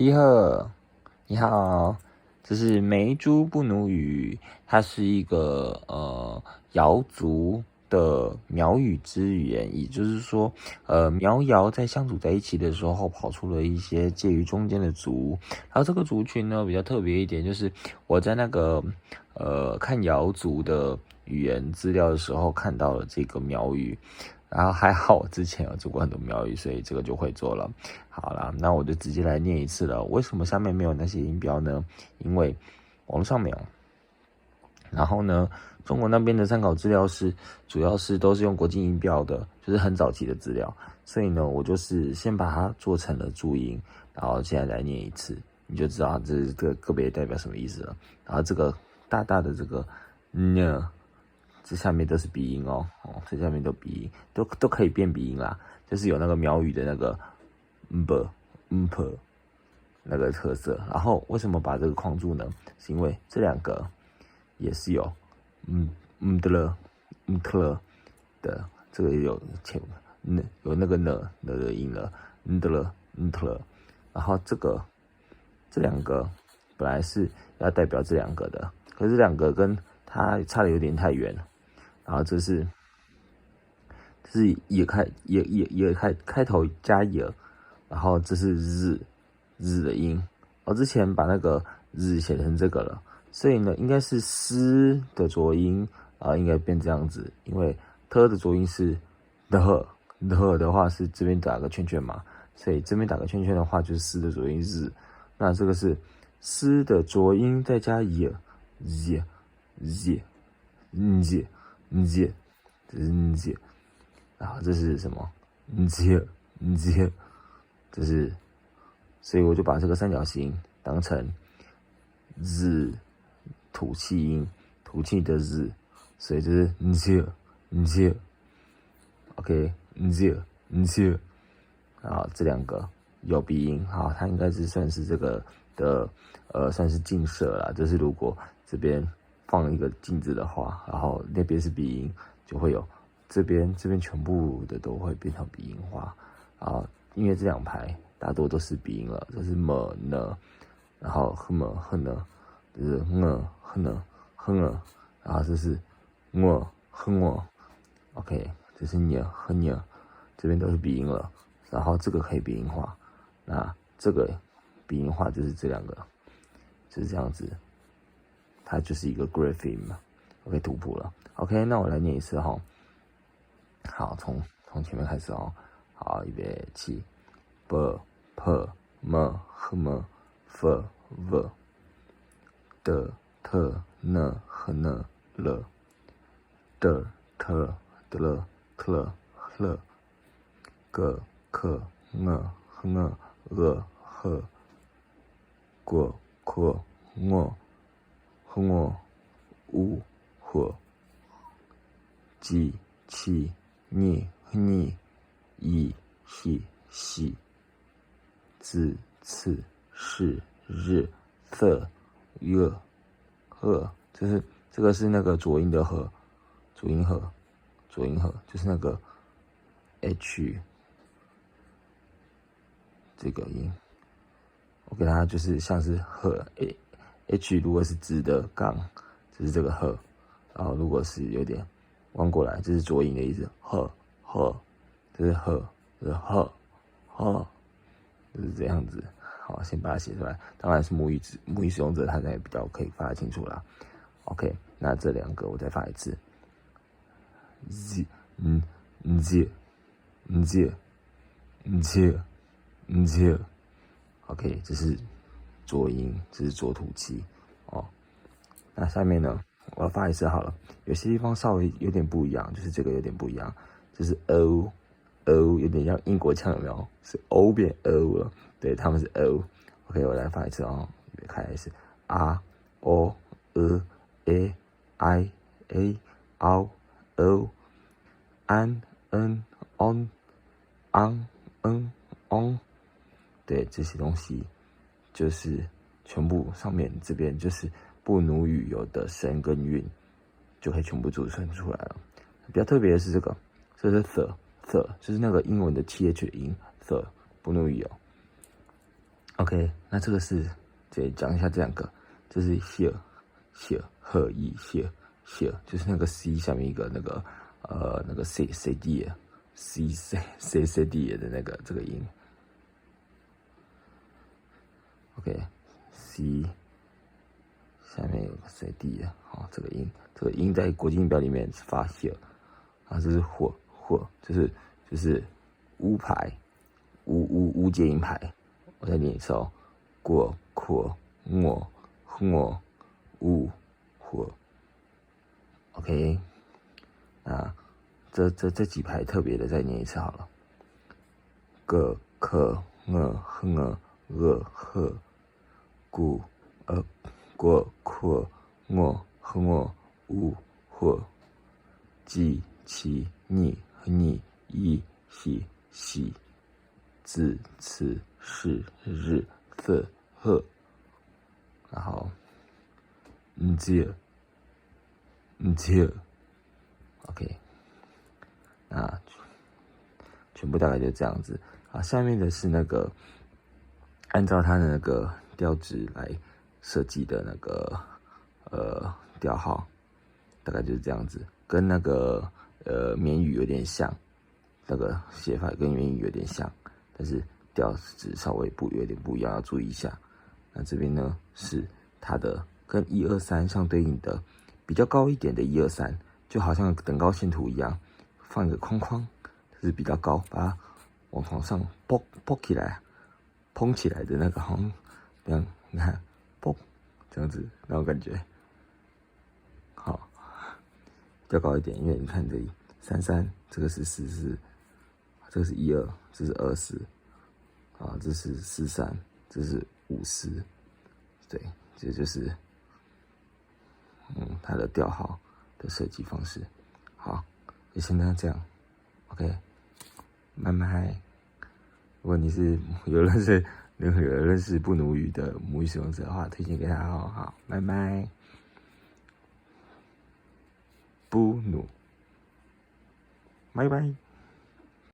你好，你好，这是梅珠布奴语，它是一个瑶族的苗语之语言，也就是说，苗瑶在相处在一起的时候，跑出了一些介于中间的族。然后这个族群呢比较特别一点，就是我在那个看瑶族的语言资料的时候看到了这个苗语。然后还好我之前有做过很多苗语，所以这个就会做了。好啦，那我就直接来念一次了。为什么下面没有那些音标呢？因为网络上没有。然后呢，中国那边的参考资料主要是都是用国际音标的，就是很早期的资料。所以呢，我就是先把它做成了注音，然后现在来念一次，你就知道这个别代表什么意思了。然后这个大大的这个呢。这下面都是鼻音哦，这下面都鼻音，都可以变鼻音啦，就是有那个苗语的那个那个特色。然后为什么把这个框住呢？是因为这两个也是有的这个也有有那个呢的音了，然后这两个本来是要代表这两个的，可是这两个跟它差的有点太远了。然后这是也开头加也，然后这是日的音。我之前把那个日写成这个了，所以呢，应该是诗的浊音应该变这样子，因为特的浊音是的话是这边打个圈圈嘛，所以这边打个圈圈的话就是诗的浊音日。那这个是诗的浊音再加也，这是姐，然后这是什么？姐，这是，所以我就把这个三角形当成日吐气音，吐气的日，所以这是姐，OK，姐，啊，这两个有鼻音，好，它应该是算是这个的算是近摄啦，就是如果这边放一个镜子的话，然后那边是鼻音，就会有这边全部的都会变成鼻音化啊，因为这两排大多都是鼻音了，这是么呢，然后呵呢，这是呵呢，然后这是我，OK， 这是呵呢，这边都是鼻音了，然后这个可以鼻音化，那这个鼻音化就是这两个，就是这样子。它就是一个 grapheme 嘛 ，OK 图谱了 ，OK， 那我来念一次哈，好，从前面开始哦，好，预备起 ，b p m h m f v d t n h n l d t d l t l hl g k n h n g h g k ng和u和鸡七你一西子次是日色月鹤，这个是那个浊音的和，浊音和就是那个 h 这个音，我给它就是像是和 h 如果是直的杠，就是这个鹤，然后如果是有点弯过来，这是浊音的意思，鹤，这是鹤，这是鹤，就是这样子。好，先把它写出来。当然是母语使用者，他才比较可以发得清楚啦。OK， 那这两个我再发一次 ，z， OK， 这是浊音，这是浊吐气哦。那下面呢，我要发一次好了。有些地方稍微有点不一样，就是这个有点不一样，就是 o 有点像英国腔，有没有？是 o 变 o 了，对，他们是 o。OK， 我来发一次哦，开始 r o e i a o o an n on ang n on， 对，这些东西就是全部上面这边就是布奴语有的声跟韵，就可以全部组成出来了。比较特别的是这个，这是 the， 就是那个英文的 th 音 the， 布奴语有。OK， 那这个是讲一下这两个，这是谢赫意谢，就是那个 C 下面一个那个 C D C D 的那个这个音。OK，C 下面有个 C D 好，这个音在国际音标里面是发谢，啊，这是或，就是乌排，乌节音排。我再念一次哦，过、我、乌、或。OK， 那这几排特别的再念一次好了，个、可、呵、呵、古、过、我、乌、或、几、其、你、一、喜、字、词、是、日、色、赫，然后接，OK， 那全部大概就这样子。好，下面的是那个按照它的那个调值来设计的那个调号，大概就是这样子，跟那个缅语有点像，那个写法跟缅语有点像，但是调值稍微有点不一样，要注意一下。那这边呢是它的跟1、2、3相对应的比较高一点的1、2、3，就好像等高线图一样，放一个框框，就是比较高，把它往上蹦起来，蓬起来的那个，好像这样，你看，蹦这样子那种感觉。好，比较高一点，因为你看这里33，这个是44，这个是12，这是20，啊，这是43，这是50，对，这就是它的调号的设计方式。好，就先这样 ，OK， 慢慢。如果你是有认识不奴语的母语使用者的话，推荐给他哦。好，拜拜。不奴，拜拜。